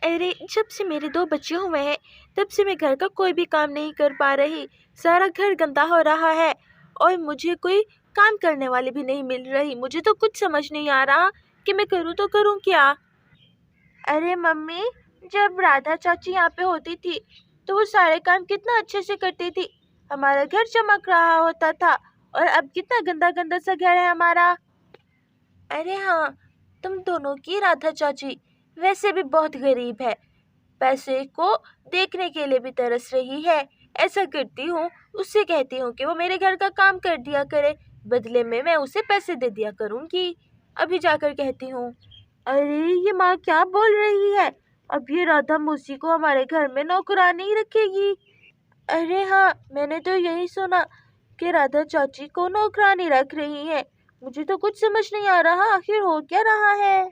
अरे जब से मेरे 2 बच्चे हुए हैं तब से मैं घर का कोई भी काम नहीं कर पा रही। सारा घर गंदा हो रहा है और मुझे कोई काम करने वाली भी नहीं मिल रही। मुझे तो कुछ समझ नहीं आ रहा कि मैं करूँ तो करूँ क्या। अरे मम्मी, जब राधा चाची यहाँ पे होती थी तो वो सारे काम कितना अच्छे से करती थी। हमारा घर चमक रहा होता था और अब कितना गंदा गंदा सा घर है हमारा। अरे हाँ, तुम दोनों की राधा चाची वैसे भी बहुत गरीब है, पैसे को देखने के लिए भी तरस रही है। ऐसा करती हूँ, उससे कहती हूँ कि वो मेरे घर का काम कर दिया करे, बदले में मैं उसे पैसे दे दिया करूँगी। अभी जाकर कहती हूँ। अरे ये माँ क्या बोल रही है, अब ये राधा मौसी को हमारे घर में नौकरानी रखेगी। अरे हाँ, मैंने तो यही सुना कि राधा चाची को नौकरानी रख रही है। मुझे तो कुछ समझ नहीं आ रहा आखिर हो क्या रहा है।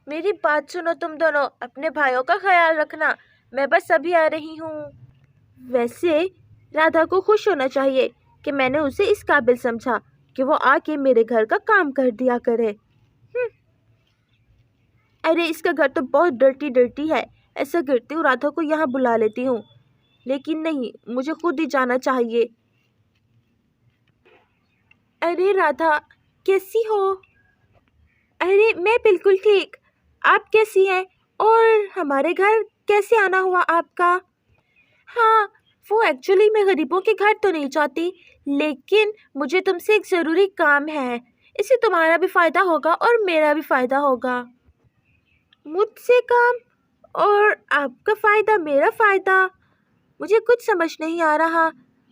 मेरी बात सुनो तुम दोनों, अपने भाइयों का ख्याल रखना, मैं बस अभी आ रही हूँ। वैसे राधा को खुश होना चाहिए कि मैंने उसे इस काबिल समझा कि वो आके मेरे घर का काम कर दिया करे। अरे इसका घर तो बहुत डर्टी डर्टी है। ऐसा करती हूँ, राधा को यहाँ बुला लेती हूँ, लेकिन नहीं, मुझे खुद ही जाना चाहिए। अरे राधा, कैसी हो? अरे मैं बिल्कुल ठीक, आप कैसी हैं? और हमारे घर कैसे आना हुआ आपका? हाँ, वो एक्चुअली मैं गरीबों के घर तो नहीं चाहती, लेकिन मुझे तुमसे एक ज़रूरी काम है। इससे तुम्हारा भी फ़ायदा होगा और मेरा भी फ़ायदा होगा। मुझसे काम और आपका फ़ायदा, मेरा फ़ायदा? मुझे कुछ समझ नहीं आ रहा।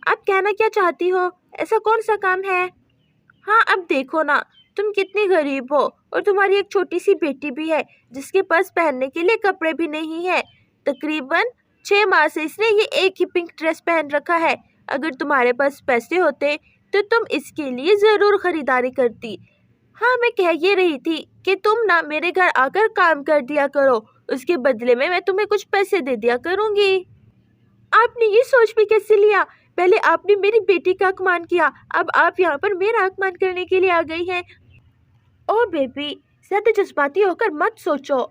आप कहना क्या चाहती हो? ऐसा कौन सा काम है? हाँ, अब देखो ना, तुम कितनी गरीब हो और तुम्हारी एक छोटी सी बेटी भी है जिसके पास पहनने के लिए कपड़े भी नहीं है। तकरीबन 6 माह से इसने ये एक ही पिंक ड्रेस पहन रखा है। अगर तुम्हारे पास पैसे होते तो तुम इसके लिए ज़रूर खरीदारी करती। हाँ, मैं कह ये रही थी कि तुम ना मेरे घर आकर काम कर दिया करो, उसके बदले में मैं तुम्हें कुछ पैसे दे दिया करूँगी। आपने ये सोच भी कैसे लिया? पहले आपने मेरी बेटी का अपमान किया, अब आप यहाँ पर मेरा अपमान करने के लिए आ गई हैं। ओ बेबी, ज़्यादा जज्बाती होकर मत सोचो।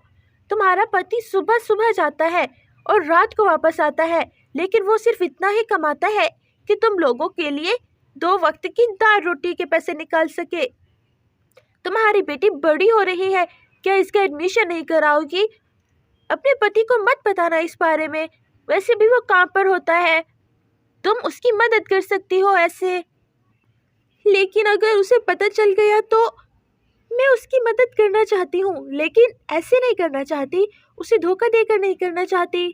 तुम्हारा पति सुबह सुबह जाता है और रात को वापस आता है, लेकिन वो सिर्फ इतना ही कमाता है कि तुम लोगों के लिए 2 वक्त की दाल रोटी के पैसे निकाल सके। तुम्हारी बेटी बड़ी हो रही है, क्या इसका एडमिशन नहीं कराओगी? अपने पति को मत बताना इस बारे में, वैसे भी वो काम पर होता है, तुम उसकी मदद कर सकती हो ऐसे। लेकिन अगर उसे पता चल गया तो? मैं उसकी मदद करना चाहती हूँ, लेकिन ऐसे नहीं करना चाहती, उसे धोखा देकर नहीं करना चाहती।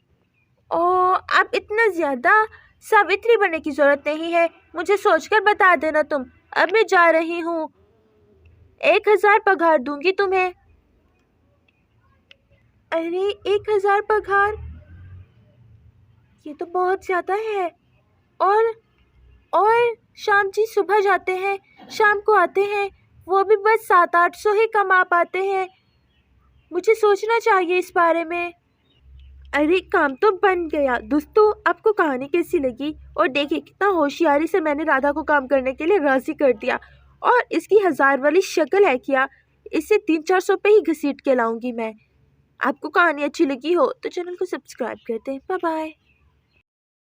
ओ, आप इतना ज़्यादा सावित्री बनने की ज़रूरत नहीं है, मुझे सोचकर बता देना तुम। अब मैं जा रही हूँ, 1000 पगार दूंगी तुम्हें। अरे 1000 पगार, ये तो बहुत ज़्यादा है। और शाम जी सुबह जाते हैं, शाम को आते हैं, वो भी बस 700-800 ही कमा पाते हैं। मुझे सोचना चाहिए इस बारे में। अरे काम तो बन गया। दोस्तों, आपको कहानी कैसी लगी? और देखिए कितना होशियारी से मैंने राधा को काम करने के लिए राज़ी कर दिया, और इसकी 1000 वाली शक्ल है क्या, इसे 300-400 पे ही घसीट के लाऊंगी मैं। आपको कहानी अच्छी लगी हो तो चैनल को सब्सक्राइब कर दें। Bye bye.